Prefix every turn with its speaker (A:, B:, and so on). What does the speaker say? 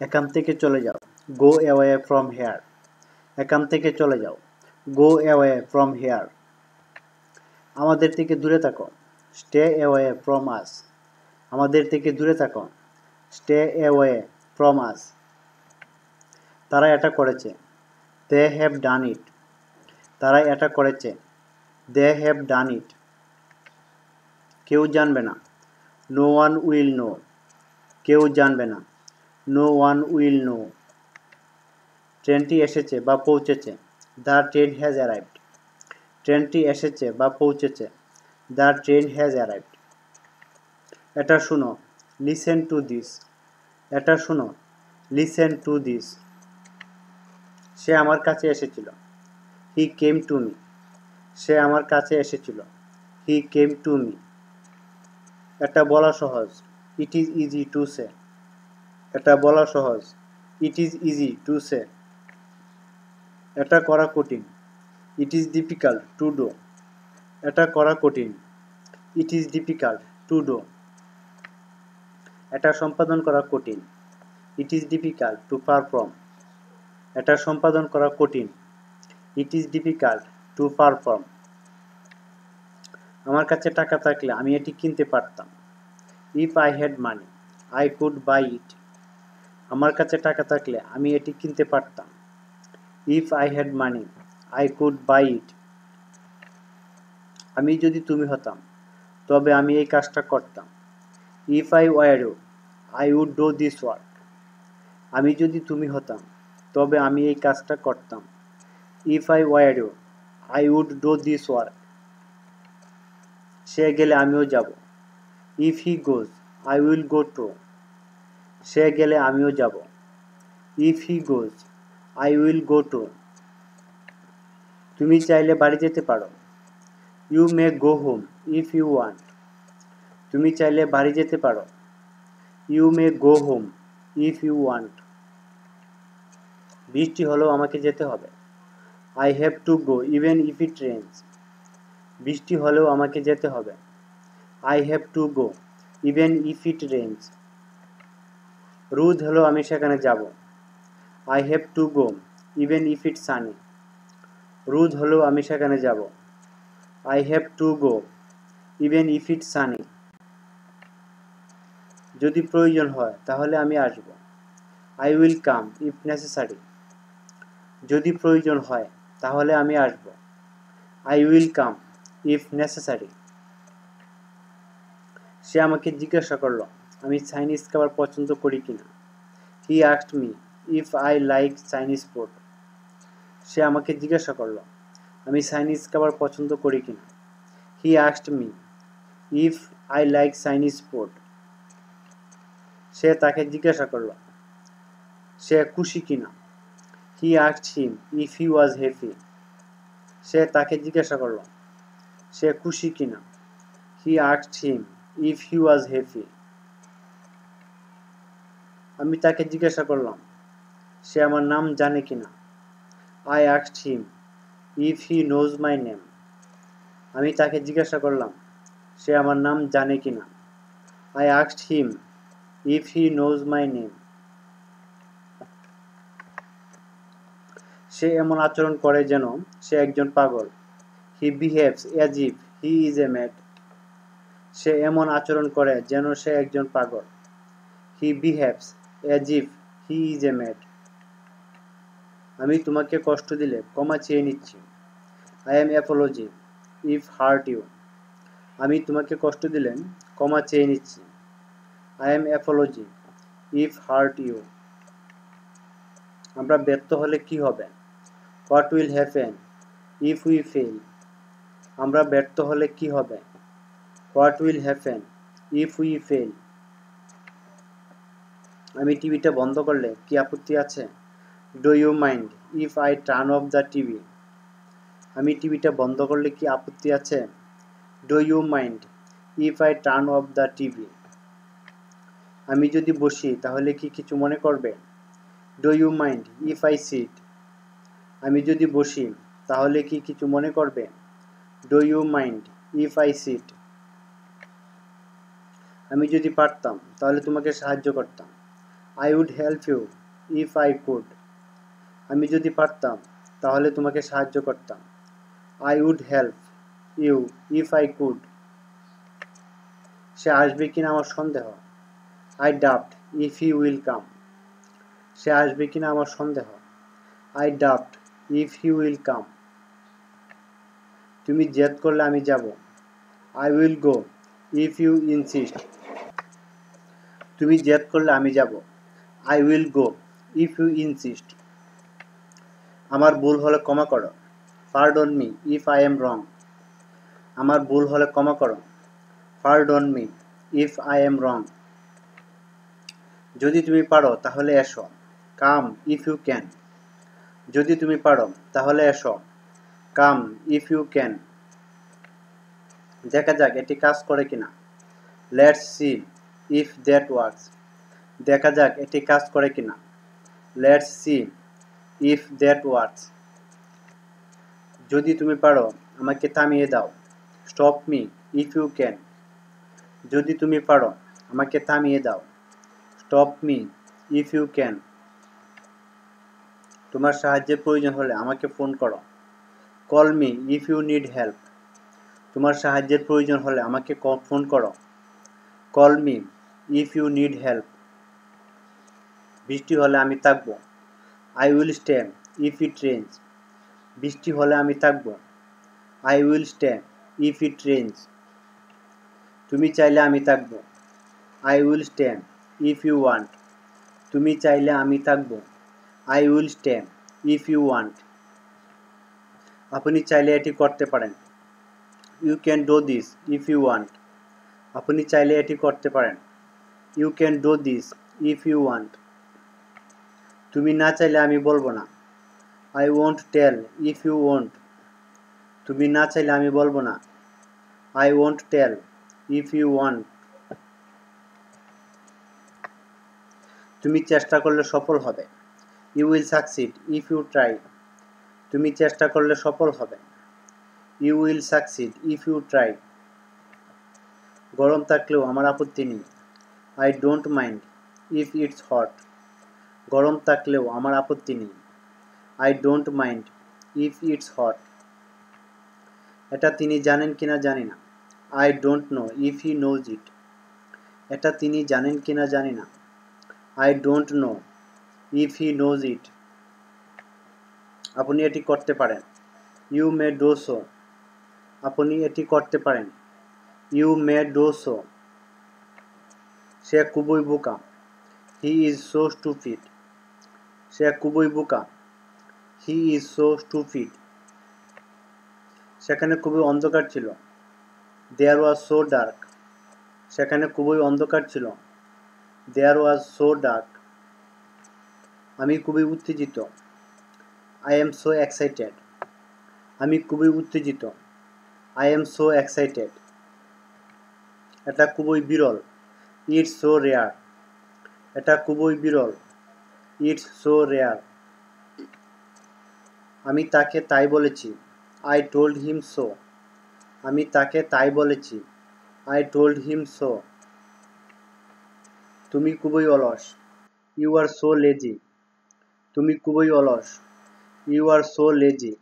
A: এখান থেকে চলে যাও, গো অ্যাওয়ে ফ্রম হেয়ার। এখান থেকে চলে যাও, গো অ্যাওয়ে ফ্রম হেয়ার। আমাদের থেকে দূরে থাকো, স্টে অ্যাওয়ে ফ্রম আস। আমাদের থেকে দূরে থাকো, স্টে অ্যাওয়ে ফ্রম আস। তারা এটা করেছে, দে হ্যাভ ডান ইট। তারা এটা করেছে, দে হ্যাভ ডান ইট। কেউ জানবে না, নো ওয়ান উইল নো। কেউ জানবে না, নো ওয়ান উইল নো। ট্রেনটি এসেছে বা পৌঁছেছে, দ্য ট্রেন হ্যাজ অ্যারাইভড। ট্রেনটি এসেছে বা পৌঁছেছে, দ্য ট্রেন হ্যাজ অ্যারাইভড। এটা শুনো, লিসেন টু দিস। এটা শুনো, লিসেন টু দিস। সে আমার কাছে এসেছিল, হি কেম টু মি। সে আমার কাছে এসেছিল, হি কেম টু মি। এটা বলা সহজ, it is easy to say. এটা বলা সহজ, it is easy to say. এটা করা কঠিন, it is difficult to do. এটা করা কঠিন, it is difficult to do. এটা সম্পাদন করা কঠিন, it is difficult to perform. এটা সম্পাদন করা কঠিন, it is difficult to perform. আমার কাছে টাকা থাকলে আমি এটি কিনতে পারতাম, if I had money I could buy it. আমার কাছে টাকা থাকলে আমি এটি কিনতে পারতাম, if I had money I could buy it. আমি যদি তুমি হতাম, তবে আমি এই কাজটা করতাম, if I were you I would do this work. আমি যদি তুমি হতাম, তবে আমি এই কাজটা করতাম, if I were you I would do this work. সে গেলে আমিও যাব, if he goes I will go too. সে গেলে আমিও যাব, if he goes I will go two. তুমি চাইলে বাড়ি যেতে পারো, you may go home if you want. তুমি চাইলে বাড়ি যেতে পারো, you may go home if you want. বৃষ্টি হলেও আমাকে যেতে হবে, I have to go even if it rains. বৃষ্টি হলেও আমাকে যেতে হবে, I have to go even if it rains. রোদ হলেও আমি সেখানে যাব, I have to go even if it sunny. রোদ হলেও আমি সেখানে যাব, I have to go even if it sunny. যদি প্রয়োজন হয় তাহলে আমি আসব, I will come if necessary. যদি প্রয়োজন হয় তাহলে আমি আসব, I will come if necessary. সে আমাকে জিজ্ঞাসা করলো আমি চাইনিজ খাবার পছন্দ করি কিনা, he asked me if I like Chinese food. সে আমাকে জিজ্ঞাসা করলো আমি চাইনিজ খাবার পছন্দ করি কিনা, he asked me if I like Chinese food. সে তাকে জিজ্ঞাসা করলো সে খুশি কিনা, he asked him if he was happy. সে তাকে জিজ্ঞাসা করলো সে খুশি কিনা, he asked him if he was happy. আমি তাকে জিজ্ঞাসা করলাম সে আমার নাম জানে কিনা, I asked him if he knows my name. আমি তাকে জিজ্ঞাসা করলাম সে আমার নাম জানে কিনা, I asked him if he knows my name. সে এমন আচরণ করে যেন সে একজন পাগল, he behaves as if he is a mad. সে এমন আচরণ করে যেন সে একজন পাগল, he behaves as if he is a mad. আমি তোমাকে কষ্ট দিলে ক্ষমা চেয়ে নিচ্ছি, I am apology if hurt you. আমি তোমাকে কষ্ট দিলে ক্ষমা চেয়ে নিচ্ছি, I am apology if hurt you. আমরা ব্যর্থ হলে কি হবে, what will happen if we fail. আমরা ব্যর্থ হলে কি হবে, what will happen if we fail. আমি টিভিটা বন্ধ করলে কি আপত্তি আছে, do you mind if I turn off the TV. আমি টিভিটা বন্ধ করলে কি আপত্তি আছে, do you mind if I turn off the TV. আমি যদি বসি তাহলে কি কিছু মনে করবে, do you mind if I sit. আমি যদি বসি তাহলে কি কিছু মনে করবে, do you mind if I sit. আমি যদি পারতাম তাহলে তোমাকে সাহায্য করতাম, I would help you if I could. আমি যদি পারতাম তাহলে তোমাকে সাহায্য করতাম। I would help you if I could. সে আসবে কিনা আমার সন্দেহ। I doubt if he will come. সে আসবে কিনা আমার সন্দেহ। I doubt if he will come. তুমি জেদ করলে আমি যাব। I will go if you insist. তুমি জেদ করলে আমি যাব। I will go if you insist. আমার ভুল হলে ক্ষমা করো। Pardon me if I am wrong. আমার ভুল হলে ক্ষমা করো। Pardon me if I am wrong. যদি তুমি পারো তাহলে এসো। Come if you can. যদি তুমি পারো তাহলে এসো। Come if you can. দেখা যাক এটি কাজ করে কিনা। Let's see if that works. দেখা যাক এটি কাজ করে কিনা। Let's see if that works. যদি তুমি পারো আমাকে থামিয়ে দাও। Stop me if you can. যদি তুমি পারো আমাকে থামিয়ে দাও। Stop me if you can. তোমার সাহায্যের প্রয়োজন হলে আমাকে ফোন করো। Call me if you need help. তোমার সাহায্যের প্রয়োজন হলে আমাকে ফোন করো। Call me if you need help. বৃষ্টি হলে আমি থাকব। I will stay if it rains. বৃষ্টি হলে আমি থাকব। I will stay if it rains. তুমি চাইলে আমি থাকব। I will stay if you want. তুমি চাইলে আমি থাকব। I will stay if you want. আপনি চাইলে এটি করতে পারেন। You can do this if you want. আপনি চাইলে এটি করতে পারেন। You can do this if you want. তুমি না চাইলে আমি বলবো না। I won't tell if you won't. তুমি না চাইলে আমি বলবো না। I won't tell if you want. তুমি চেষ্টা করলে সফল হবে। You will succeed if you try. তুমি চেষ্টা করলে সফল হবে। You will succeed if you try. গরম থাকলেও আমার আপত্তি নেই। I don't mind if it's hot. গরম থাকলেও আমার আপত্তি নেই। I don't mind if it's hot. এটা তিনি জানেন কিনা জানি না। I don't know if he knows it. এটা তিনি জানেন কিনা জানি না। I don't know if he knows it. আপনি এটি করতে পারেন। You may do so. আপনি এটি করতে পারেন। You may do so. সে খুবই বোকা। He is so stupid. সে খুবই বোকা। He is so stupid. সেখানে খুবই অন্ধকার ছিল। There was so dark. সেখানে খুবই অন্ধকার ছিল। There was so dark. আমি খুবই উত্তেজিত। I am so excited. আমি খুবই উত্তেজিত। I am so excited. এটা খুবই বিরল। It's so rare. এটা খুবই বিরল। It's so rare. আমি তাকে তাই বলেছি। I told him so. আমি তাকে তাই বলেছি। I told him so. তুমি খুবই অলস। You are so lazy. তুমি খুবই অলস। You are so lazy.